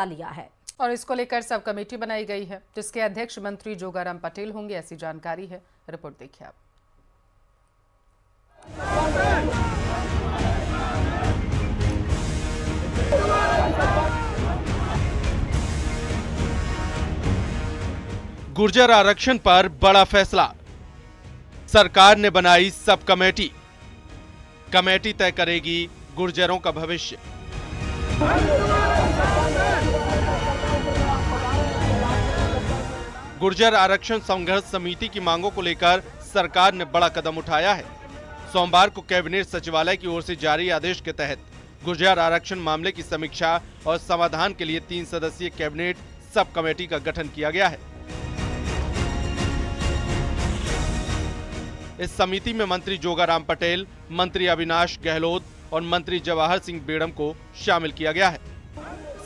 लिया है और इसको लेकर सब कमेटी बनाई गई है, जिसके अध्यक्ष मंत्री जोगाराम पटेल होंगे, ऐसी जानकारी है। रिपोर्ट देखिए आप। गुर्जर आरक्षण पर बड़ा फैसला, सरकार ने बनाई सब कमेटी। कमेटी तय करेगी गुर्जरों का भविष्य। गुर्जर आरक्षण संघर्ष समिति की मांगों को लेकर सरकार ने बड़ा कदम उठाया है। सोमवार को कैबिनेट सचिवालय की ओर से जारी आदेश के तहत गुर्जर आरक्षण मामले की समीक्षा और समाधान के लिए 3 सदस्यीय कैबिनेट सब कमेटी का गठन किया गया है। इस समिति में मंत्री जोगाराम पटेल, मंत्री अविनाश गहलोत और मंत्री जवाहर सिंह बेड़म को शामिल किया गया है।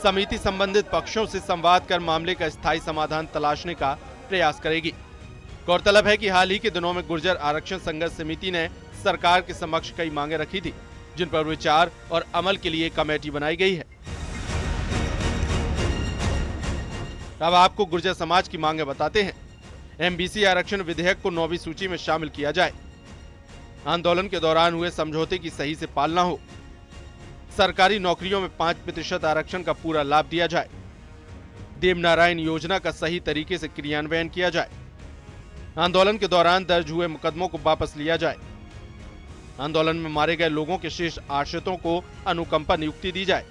समिति संबंधित पक्षों से संवाद कर मामले का स्थायी समाधान तलाशने का प्रयास करेगी। गौरतलब है कि हाल ही के दिनों में गुर्जर आरक्षण संघर्ष समिति ने सरकार के समक्ष कई मांगे रखी थी, जिन पर विचार और अमल के लिए कमेटी बनाई गई है। अब आपको गुर्जर समाज की मांगे बताते हैं। एमबीसी आरक्षण विधेयक को 9वीं सूची में शामिल किया जाए। आंदोलन के दौरान हुए समझौते की सही से पालना हो। सरकारी नौकरियों में 5% आरक्षण का पूरा लाभ दिया जाए। देवनारायण योजना का सही तरीके से क्रियान्वयन किया जाए। आंदोलन के दौरान दर्ज हुए मुकदमों को वापस लिया जाए। आंदोलन में मारे गए लोगों के शेष आश्रितों को अनुकंपा नियुक्ति दी जाए।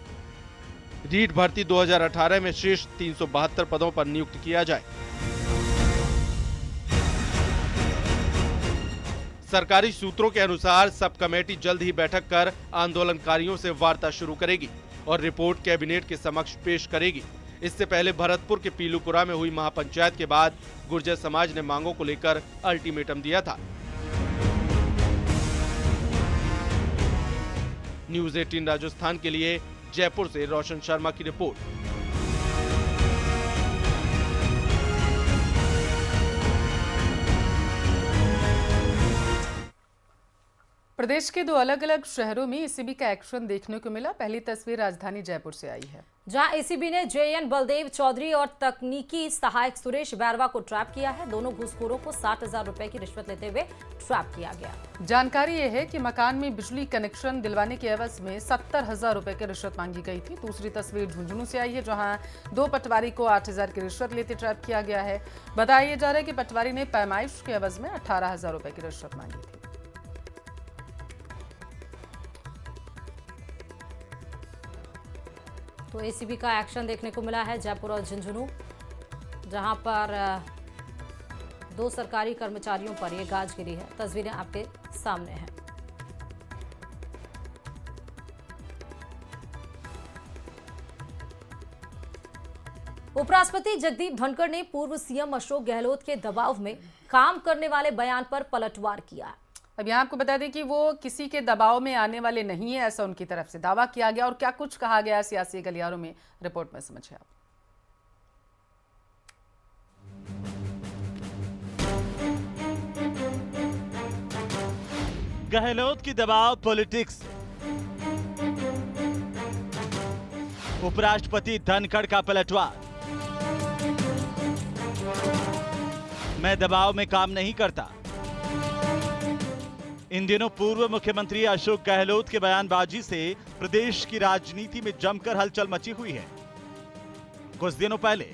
रीट भर्ती 2018 में शेष 372 पदों पर नियुक्त किया जाए। सरकारी सूत्रों के अनुसार सब कमेटी जल्द ही बैठक कर आंदोलनकारियों से वार्ता शुरू करेगी और रिपोर्ट कैबिनेट के समक्ष पेश करेगी। इससे पहले भरतपुर के पीलूपुरा में हुई महापंचायत के बाद गुर्जर समाज ने मांगों को लेकर अल्टीमेटम दिया था। न्यूज़ 18 राजस्थान के लिए जयपुर से रोशन शर्मा की रिपोर्ट। प्रदेश के 2 अलग-अलग शहरों में एसीबी का एक्शन देखने को मिला। पहली तस्वीर राजधानी जयपुर से आई है, जहां एसीबी ने जेएन बलदेव चौधरी और तकनीकी सहायक सुरेश बैरवा को ट्रैप किया है। दोनों घूसखोरों को 60,000 रुपए की रिश्वत लेते हुए ट्रैप किया गया। जानकारी ये है कि मकान में बिजली कनेक्शन दिलवाने के एवज में 70,000 रुपए की रिश्वत मांगी गई थी। दूसरी तस्वीर झुंझुनू से आई है, जहां 2 पटवारी को 8,000 की रिश्वत लेते ट्रैप किया गया है। बताया जा रहा है कि पटवारी ने पैमाइश के एवज में 18,000 रुपए की रिश्वत मांगी थी। तो एसीबी का एक्शन देखने को मिला है जयपुर और झुंझुनू, जहां पर 2 सरकारी कर्मचारियों पर यह गाज गिरी है। तस्वीरें आपके सामने हैं। उपराष्ट्रपति जगदीप धनखड़ ने पूर्व सीएम अशोक गहलोत के दबाव में काम करने वाले बयान पर पलटवार किया। अब यहाँ आपको बता दें कि वो किसी के दबाव में आने वाले नहीं है, ऐसा उनकी तरफ से दावा किया गया। और क्या कुछ कहा गया सियासी गलियारों में, रिपोर्ट में समझिए आप। गहलोत की दबाव पॉलिटिक्स। उपराष्ट्रपति धनखड़ का पलटवार। मैं दबाव में काम नहीं करता। इन दिनों पूर्व मुख्यमंत्री अशोक गहलोत के बयानबाजी से प्रदेश की राजनीति में जमकर हलचल मची हुई है। कुछ दिनों पहले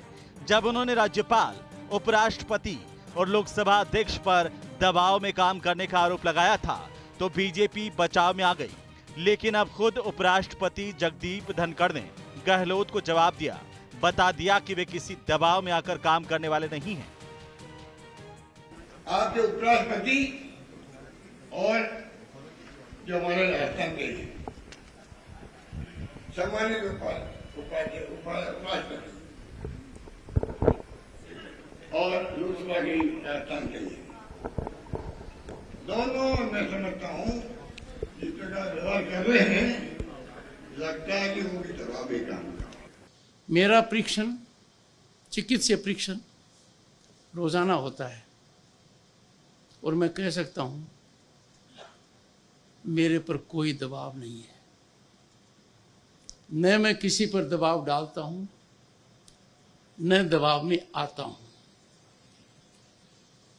जब उन्होंने राज्यपाल, उपराष्ट्रपति और लोकसभा अध्यक्ष पर दबाव में काम करने का आरोप लगाया था, तो बीजेपी बचाव में आ गई। लेकिन अब खुद उपराष्ट्रपति जगदीप धनखड़ ने गहलोत को जवाब दिया, बता दिया कि वे किसी दबाव में आकर काम करने वाले नहीं हैं। आपके उपराष्ट्रपति और जो हमारे राजस्थान के सम्मानित उपराष्ट्रपति और लोकसभा के राजस्थान के लिए दोनों मैं समझता हूँ जिस प्रकार व्यवहार कर रहे हैं, लगता है कि उनकी दबाव भी काम। मेरा परीक्षण, चिकित्सीय परीक्षण रोजाना होता है और मैं कह सकता हूँ मेरे पर कोई दबाव नहीं है। न मैं किसी पर दबाव डालता हूँ न दबाव में आता हूं।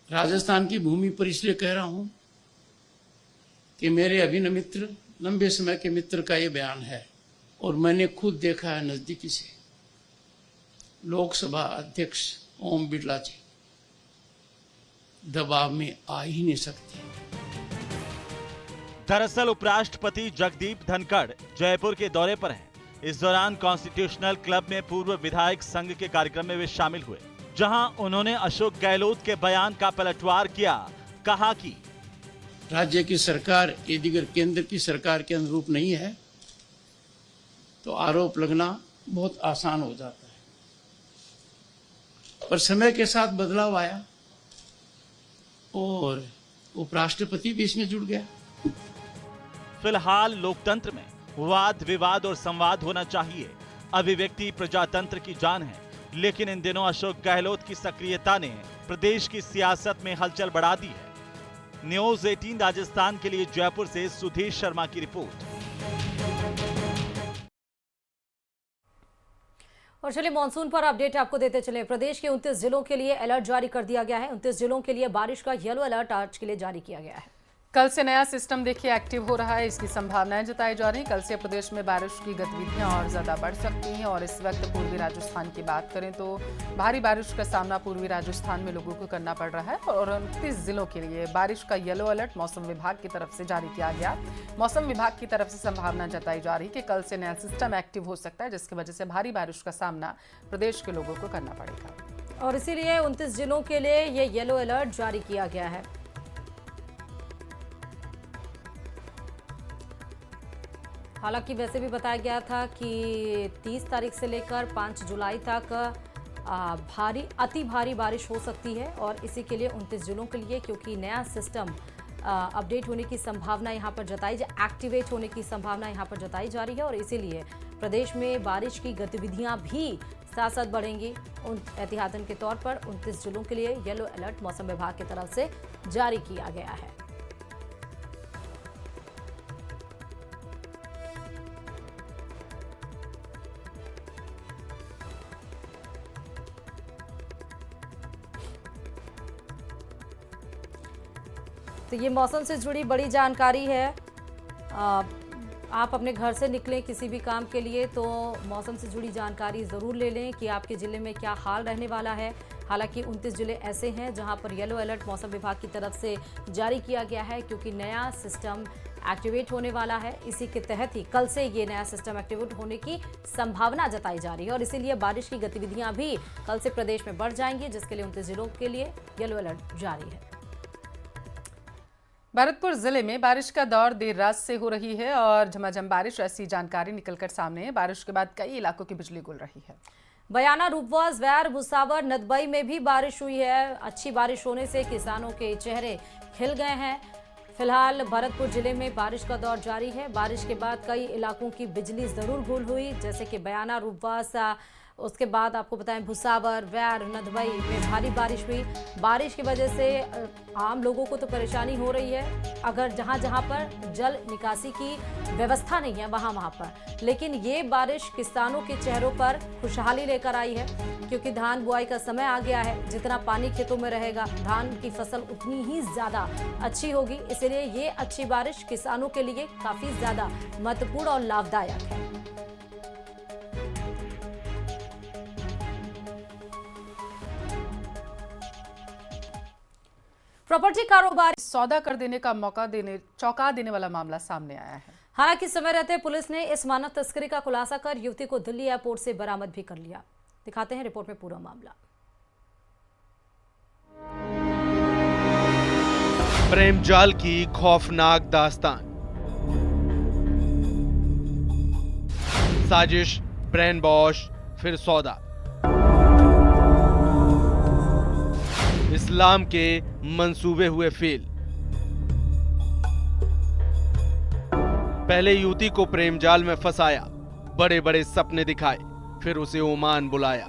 राजस्थान की भूमि पर इसलिए कह रहा हूं कि मेरे अभिन्न मित्र, लंबे समय के मित्र का ये बयान है और मैंने खुद देखा है नजदीकी से। लोकसभा अध्यक्ष ओम बिरला जी दबाव में आ ही नहीं सकते। दरअसल उपराष्ट्रपति जगदीप धनखड़ जयपुर के दौरे पर हैं। इस दौरान कॉन्स्टिट्यूशनल क्लब में पूर्व विधायक संघ के कार्यक्रम में वे शामिल हुए, जहां उन्होंने अशोक गहलोत के बयान का पलटवार किया। कहा कि राज्य की सरकार यदि अगर केंद्र की सरकार के अनुरूप नहीं है तो आरोप लगना बहुत आसान हो जाता है, पर समय के साथ बदलाव आया और उपराष्ट्रपति भी इसमें जुड़ गया। फिलहाल लोकतंत्र में वाद विवाद और संवाद होना चाहिए। अभिव्यक्ति प्रजातंत्र की जान है, लेकिन इन दिनों अशोक गहलोत की सक्रियता ने प्रदेश की सियासत में हलचल बढ़ा दी है। न्यूज़ 18 राजस्थान के लिए जयपुर से सुधीर शर्मा की रिपोर्ट। और चलिए मानसून पर अपडेट आपको देते चले। प्रदेश के 29 जिलों के लिए अलर्ट जारी कर दिया गया है। 29 जिलों के लिए बारिश का येलो अलर्ट आज के लिए जारी किया गया है। कल से नया सिस्टम देखिए एक्टिव हो रहा है, इसकी संभावनाएं जताई जा रही। कल से प्रदेश में बारिश की गतिविधियां और ज्यादा बढ़ सकती हैं। और इस वक्त पूर्वी राजस्थान की बात करें तो भारी बारिश का सामना पूर्वी राजस्थान में लोगों को करना पड़ रहा है। और 29 जिलों के लिए बारिश का येलो अलर्ट मौसम विभाग की तरफ से जारी किया गया। मौसम विभाग की तरफ से संभावना जताई जा रही कि कल से नया सिस्टम एक्टिव हो सकता है, जिसकी वजह से भारी बारिश का सामना प्रदेश के लोगों को करना पड़ेगा। और इसीलिए 29 जिलों के लिए ये येलो अलर्ट जारी किया गया है। हालांकि वैसे भी बताया गया था कि 30 तारीख से लेकर 5 जुलाई तक अति भारी बारिश हो सकती है। और इसी के लिए 29 जिलों के लिए, क्योंकि नया सिस्टम अपडेट होने की संभावना यहाँ पर एक्टिवेट होने की संभावना यहाँ पर जताई जा रही है। और इसीलिए प्रदेश में बारिश की गतिविधियाँ भी साथ साथ बढ़ेंगी। एहतियातन के तौर पर 29 जिलों के लिए येलो अलर्ट मौसम विभाग की तरफ से जारी किया गया है। तो ये मौसम से जुड़ी बड़ी जानकारी है। आप अपने घर से निकलें किसी भी काम के लिए तो मौसम से जुड़ी जानकारी ज़रूर ले लें कि आपके ज़िले में क्या हाल रहने वाला है। हालांकि 29 ज़िले ऐसे हैं जहां पर येलो अलर्ट मौसम विभाग की तरफ से जारी किया गया है, क्योंकि नया सिस्टम एक्टिवेट होने वाला है। इसी के तहत ही कल से ये नया सिस्टम एक्टिवेट होने की संभावना जताई जा रही है। और इसीलिए बारिश की गतिविधियाँ भी कल से प्रदेश में बढ़ जाएंगी, जिसके लिए 29 जिलों के लिए येलो अलर्ट जारी है। भरतपुर जिले में बारिश का दौर देर रात से हो रही है और झमाझम बारिश, ऐसी जानकारी निकलकर सामने है। बारिश के बाद कई इलाकों की बिजली गुल रही है। बयाना, रूपवा, ज़्वैर, भुसावर, नदबई में भी बारिश हुई है। अच्छी बारिश होने से किसानों के चेहरे खिल गए हैं। फिलहाल भरतपुर जिले में बारिश का दौर जारी है। बारिश के बाद कई इलाकों की बिजली जरूर गुल हुई, जैसे कि बयाना, रूपवा, उसके बाद आपको बताएं भुसावर, वैर, नदबई में भारी बारिश हुई। बारिश की वजह से आम लोगों को तो परेशानी हो रही है, अगर जहां जहां पर जल निकासी की व्यवस्था नहीं है वहां पर। लेकिन ये बारिश किसानों के चेहरों पर खुशहाली लेकर आई है, क्योंकि धान बुआई का समय आ गया है। जितना पानी खेतों में रहेगा, धान की फसल उतनी ही ज़्यादा अच्छी होगी। इसलिए ये अच्छी बारिश किसानों के लिए काफ़ी ज़्यादा महत्वपूर्ण और लाभदायक है। प्रॉपर्टी कारोबार सौदा कर देने का चौंका देने वाला मामला सामने आया है। हालांकि समय रहते पुलिस ने इस मानव तस्करी का खुलासा कर युवती को दिल्ली एयरपोर्ट से बरामद भी कर लिया। दिखाते हैं रिपोर्ट में पूरा मामला। प्रेम जाल की खौफनाक दास्तान, साजिश, ब्रेन वॉश, फिर सौदा। इस्लाम के मंसूबे हुए फेल। पहले युवती को प्रेम जाल में फंसाया, बड़े बड़े सपने दिखाए, फिर उसे ओमान बुलाया,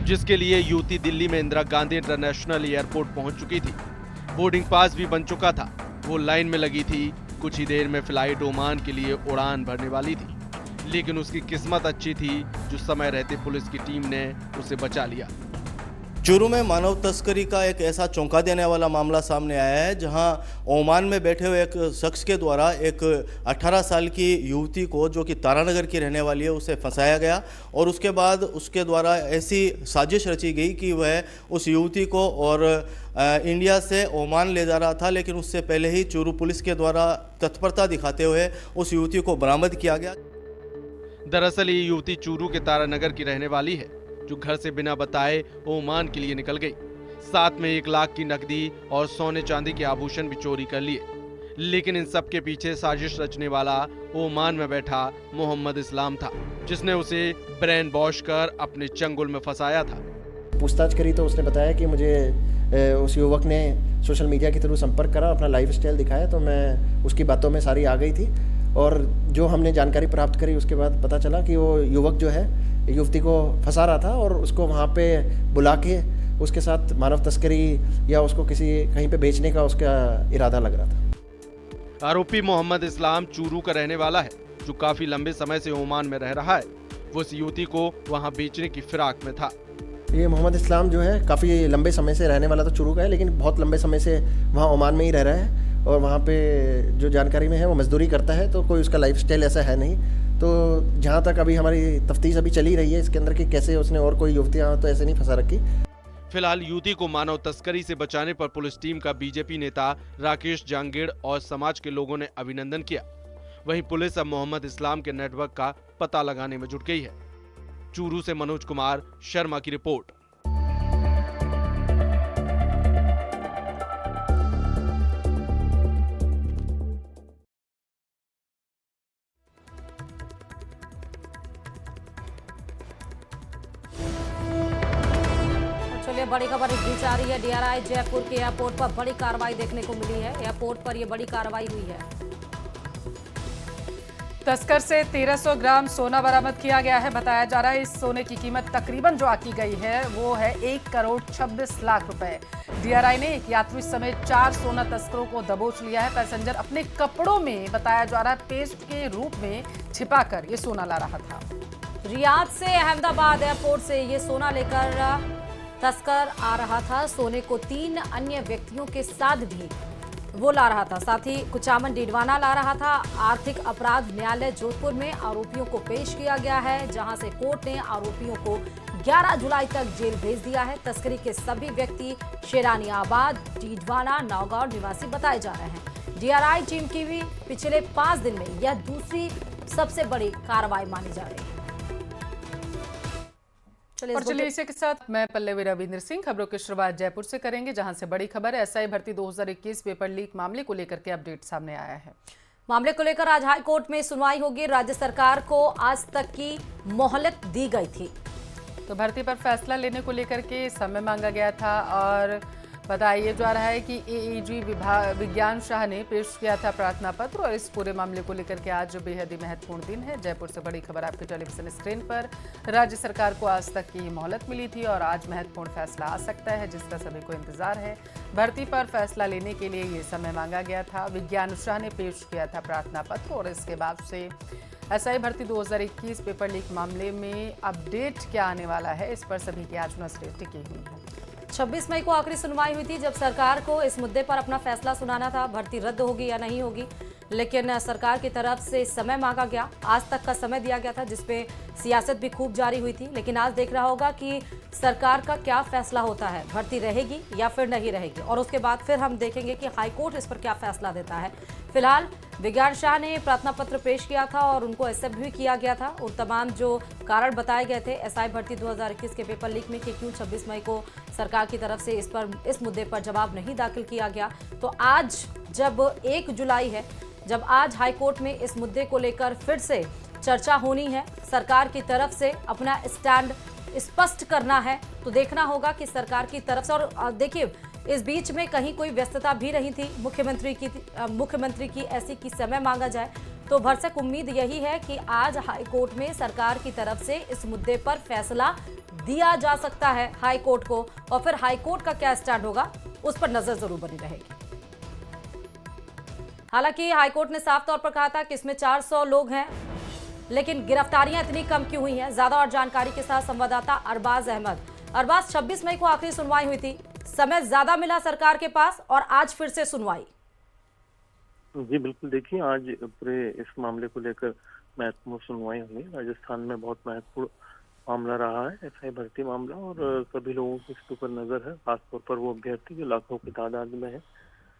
जिसके लिए युवती दिल्ली में इंदिरा गांधी इंटरनेशनल एयरपोर्ट पहुंच चुकी थी। बोर्डिंग पास भी बन चुका था। वो लाइन में लगी थी। कुछ ही देर में फ्लाइट ओमान के लिए उड़ान भरने वाली थी। लेकिन उसकी किस्मत अच्छी थी जो समय रहते पुलिस की टीम ने उसे बचा लिया। चूरू में मानव तस्करी का एक ऐसा चौंका देने वाला मामला सामने आया है, जहां ओमान में बैठे हुए एक शख्स के द्वारा एक 18 साल की युवती को, जो कि तारानगर की रहने वाली है, उसे फंसाया गया और उसके बाद उसके द्वारा ऐसी साजिश रची गई कि वह उस युवती को और इंडिया से ओमान ले जा रहा था, लेकिन उससे पहले ही चूरू पुलिस के द्वारा तत्परता दिखाते हुए उस युवती को बरामद किया गया। दरअसल ये युवती चूरू के तारानगर की रहने वाली है, जो घर से बिना बताए ओमान के लिए निकल गई। साथ में 1 लाख की नकदी और सोने चांदी के आभूषण भी चोरी कर लिए। लेकिन इन सब के पीछे साजिश रचने वाला ओमान में बैठा मोहम्मद इस्लाम था, जिसने उसे ब्रेन वॉश कर अपने चंगुल में फंसाया था। पूछताछ करी तो उसने बताया कि मुझे उस युवक ने सोशल मीडिया के थ्रू संपर्क करा, अपना लाइफ स्टाइल दिखाया, तो मैं उसकी बातों में सारी आ गई थी। और जो हमने जानकारी प्राप्त करी उसके बाद पता चला कि वो युवक जो है युवती को फंसा रहा था और उसको वहाँ पे बुला के उसके साथ मानव तस्करी या उसको कहीं पे बेचने का उसका इरादा लग रहा था। आरोपी मोहम्मद इस्लाम चूरू का रहने वाला है, जो काफी लंबे समय से ओमान में रह रहा है। वो इस युवती को वहाँ बेचने की फिराक में था। ये मोहम्मद इस्लाम जो है काफ़ी लंबे समय से रहने वाला तो चूरू का है, लेकिन बहुत लंबे समय से वहाँ ओमान में ही रह रहा है और वहाँ पे जो जानकारी में है वो मजदूरी करता है, तो कोई उसका लाइफस्टाइल ऐसा है नहीं। तो जहाँ तक अभी हमारी तफ्तीश अभी चली रही है इसके अंदर कि कैसे उसने और कोई युवतियाँ तो ऐसे नहीं फंसा रखी। फिलहाल युवती को मानव तस्करी से बचाने पर पुलिस टीम का बीजेपी नेता राकेश जांगेड़ और समाज के लोगों ने अभिनंदन किया। वहीं पुलिस अब मोहम्मद इस्लाम के नेटवर्क का पता लगाने में जुट गई है। चूरू से मनोज कुमार शर्मा की रिपोर्ट। चलिए बड़ी खबर इस बीच आ रही है। डीआरआई जयपुर के एयरपोर्ट पर बड़ी कार्रवाई देखने को मिली है। एयरपोर्ट पर यह बड़ी कार्रवाई हुई है। तस्कर से 1300 ग्राम सोना बरामद किया गया है। बताया जा रहा है इस सोने की कीमत तकरीबन जो आकी गई है वो है 1 करोड़ 26 लाख रुपए। डीआरआई ने एक यात्री समेत 4 सोना तस्करों को दबोच लिया है। पैसेंजर अपने कपड़ों में बताया जा रहा है पेस्ट के रूप में छिपाकर ये सोना ला रहा था। रियाद से अहमदाबाद एयरपोर्ट से ये सोना लेकर तस्कर आ रहा था। सोने को 3 अन्य व्यक्तियों के साथ भी वो ला रहा था। साथ ही कुचामन डीडवाना ला रहा था। आर्थिक अपराध न्यायालय जोधपुर में आरोपियों को पेश किया गया है, जहां से कोर्ट ने आरोपियों को 11 जुलाई तक जेल भेज दिया है। तस्करी के सभी व्यक्ति शेरानी आबाद, डीडवाना, नौगांव निवासी बताए जा रहे हैं। डीआरआई टीम की भी पिछले 5 दिन में यह दूसरी सबसे बड़ी कार्रवाई मानी जा रही है। और चलिए इसी के साथ मैं पल्लवी रविंद्र सिंह खबरों की शुरुआत जयपुर से करेंगे, जहां से बड़ी खबर है। एसआई भर्ती 2021 पेपर लीक मामले को लेकर के अपडेट सामने आया है। मामले को लेकर आज हाई कोर्ट में सुनवाई होगी। राज्य सरकार को आज तक की मोहलत दी गई थी। तो भर्ती पर फैसला लेने को लेकर के समय मांगा गया था और बताया जा रहा है कि एईजी विज्ञान शाह ने पेश किया था प्रार्थना पत्र और इस पूरे मामले को लेकर के आज बेहद ही महत्वपूर्ण दिन है। जयपुर से बड़ी खबर आपके टेलीविजन स्क्रीन पर। राज्य सरकार को आज तक की मोहलत मिली थी और आज महत्वपूर्ण फैसला आ सकता है, जिसका सभी को इंतजार है। भर्ती पर फैसला लेने के लिए ये समय मांगा गया था। विज्ञान शाह ने पेश किया था प्रार्थना पत्र और इसके बाद से एसआई भर्ती 2021 पेपर लीक मामले में अपडेट क्या आने वाला है, इस पर सभी की आज नजरें टिकी हुई है। 26 मई को आखिरी सुनवाई हुई थी, जब सरकार को इस मुद्दे पर अपना फैसला सुनाना था, भर्ती रद्द होगी या नहीं होगी। लेकिन सरकार की तरफ से समय मांगा गया, आज तक का समय दिया गया था, जिसपे सियासत भी खूब जारी हुई थी। लेकिन आज देख रहा होगा कि सरकार का क्या फैसला होता है, भर्ती रहेगी या फिर नहीं रहेगी, और उसके बाद फिर हम देखेंगे कि हाईकोर्ट इस पर क्या फैसला देता है। फिलहाल विज्ञान शाह ने प्रार्थना पत्र पेश किया था और उनको एक्सेप्ट भी किया गया था। उन तमाम जो कारण बताए गए थे एसआई भर्ती 2021 के पेपर लीक में कि क्यों 26 मई को सरकार की तरफ से इस मुद्दे पर जवाब नहीं दाखिल किया गया। तो आज जब 1 जुलाई है, जब आज हाईकोर्ट में इस मुद्दे को लेकर फिर से चर्चा होनी है, सरकार की तरफ से अपना स्टैंड स्पष्ट करना है, तो देखना होगा कि सरकार की तरफ से। और देखिए इस बीच में कहीं कोई व्यस्तता भी नहीं थी मुख्यमंत्री की ऐसी कि समय मांगा जाए। तो भरसक उम्मीद यही है कि आज हाईकोर्ट में सरकार की तरफ से इस मुद्दे पर फैसला दिया जा सकता है हाईकोर्ट को, और फिर हाईकोर्ट का क्या स्टैंड होगा उस पर नजर जरूर बनी रहेगी। हालांकि हाईकोर्ट ने साफ तौर पर कहा था कि इसमें 400 लोग हैं, लेकिन गिरफ्तारियां इतनी कम क्यों हुई हैं? ज्यादा और जानकारी के साथ संवाददाता अरबाज अहमद। अरबाज, 26 मई को आखिरी सुनवाई हुई थी, समय ज्यादा मिला सरकार के पास और आज फिर से सुनवाई। जी बिल्कुल, देखिए आज पूरे इस मामले को लेकर महत्वपूर्ण सुनवाई हुई। राजस्थान में बहुत महत्वपूर्ण मामला रहा है, एसआई भर्ती मामला, और सभी लोगों की इसके ऊपर नजर है, खासतौर पर वो अभ्यर्थी जो लाखों की तादाद में है,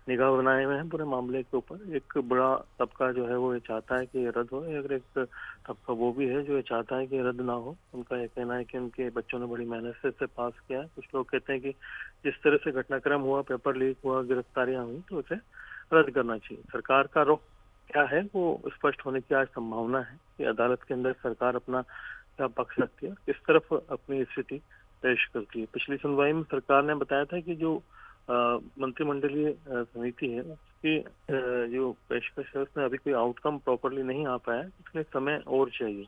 निगाह बनाए हुए हैं पूरे मामले के ऊपर। एक बड़ा तबका जो है वो ये चाहता है कि ये रद्द हो, अगर एक तबका वो भी है जो ये चाहता है कि रद्द ना हो। उनका ये कहना है कि उनके बच्चों ने बड़ी मेहनत से इसे पास किया है। कुछ लोग कहते हैं कि जिस तरह से घटनाक्रम हुआ, पेपर लीक हुआ, गिरफ्तारियां हुई, तो उसे रद्द करना चाहिए। सरकार का रुख क्या है वो स्पष्ट होने की आज संभावना है कि अदालत के अंदर सरकार अपना क्या पक्ष रखती है, किस तरफ अपनी स्थिति पेश करती है। पिछली सुनवाई में सरकार ने बताया था कि जो मंत्रिमंडलीय समिति है उसकी जो पेशकश है उसमें अभी कोई आउटकम प्रॉपरली नहीं आ पाया, इसलिए समय और चाहिए।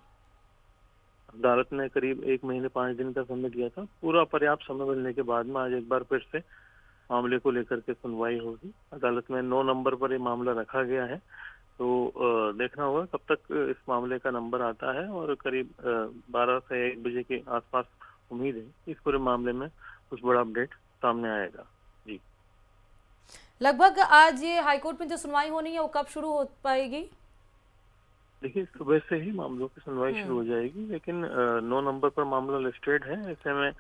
अदालत ने करीब 1 महीने 5 दिन का समय दिया था। पूरा पर्याप्त समय मिलने के बाद में आज एक बार फिर से मामले को लेकर के सुनवाई होगी। अदालत में 9 नंबर पर ये मामला रखा गया है, तो देखना होगा कब तक इस मामले का नंबर आता है, और करीब 12 से 1 बजे के आसपास उम्मीद है इस पूरे मामले में कुछ बड़ा अपडेट सामने आएगा। जी, लगभग आज ये हाईकोर्ट में जो सुनवाई होनी है वो कब शुरू हो पाएगी? देखिए सुबह से ही मामलों की सुनवाई शुरू हो जाएगी, लेकिन 9 नंबर पर मामला लिस्टेड है। ऐसे में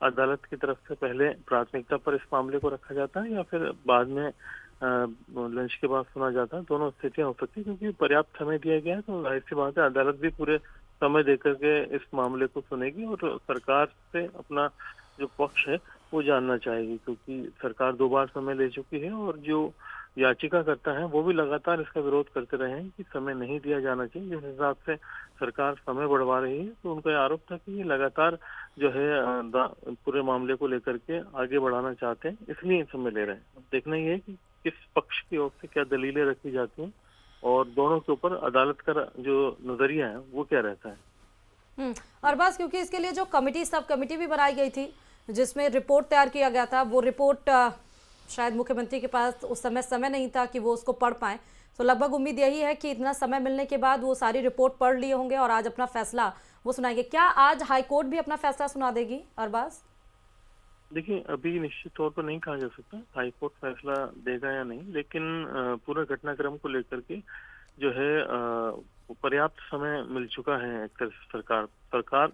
अदालत की तरफ से पहले प्राथमिकता पर इस मामले को रखा जाता है या फिर बाद में लंच के बाद सुना जाता है, दोनों स्थितियां हो सकती है। क्योंकि पर्याप्त समय दिया गया है तो जाहिर सी बात है अदालत भी पूरे समय देकर के इस मामले को सुनेगी और सरकार से अपना जो पक्ष है वो जानना चाहेगी, क्योंकि सरकार 2 बार समय ले चुकी है और जो याचिका करता है वो भी लगातार इसका विरोध करते रहे हैं कि समय नहीं दिया जाना चाहिए। जिस हिसाब से सरकार समय बढ़वा रही है तो उनका आरोप था कि ये लगातार जो है पूरे मामले को लेकर के आगे बढ़ाना चाहते हैं, इसलिए समय ले रहे हैं। अब देखना ये है कि किस पक्ष की ओर से क्या दलीलें रखी जाती हैं और दोनों के ऊपर अदालत का जो नजरिया है वो क्या रहता है। और बस क्योंकि इसके लिए जो सब कमेटी भी बनाई गई थी जिसमें रिपोर्ट तैयार किया गया था, वो रिपोर्ट शायद मुख्यमंत्री के पास उस समय नहीं था कि वो उसको पढ़ पाए, तो लगभग उम्मीद यही है कि इतना समय मिलने के बाद वो सारी रिपोर्ट पढ़ लिए होंगे और आज अपना फैसला वो सुनाएंगे। क्या आज हाईकोर्ट भी अपना फैसला सुना देगी अरबाज? देखिए अभी निश्चित तौर पर नहीं कहा जा सकता हाईकोर्ट फैसला देगा या नहीं, लेकिन पूरे घटनाक्रम को लेकर के जो है पर्याप्त समय मिल चुका है। एक तरह से सरकार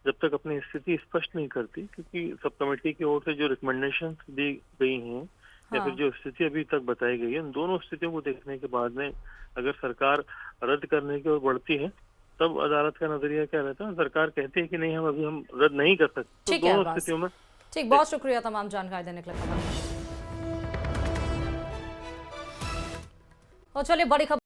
जब तक अपनी स्थिति स्पष्ट नहीं करती, क्योंकि सब कमेटी की ओर से जो रिकमेंडेशन दी गई हैं या फिर जो स्थिति अभी तक बताई गई है, उन दोनों स्थितियों को देखने के बाद में अगर सरकार रद्द करने की ओर बढ़ती है तब अदालत का नजरिया क्या रहता है। सरकार कहती है कि नहीं हम रद्द नहीं कर सकते, तो दोनों स्थितियों में। ठीक, बहुत शुक्रिया तमाम जानकारी देने के लिए। और चलिए बड़ी खबर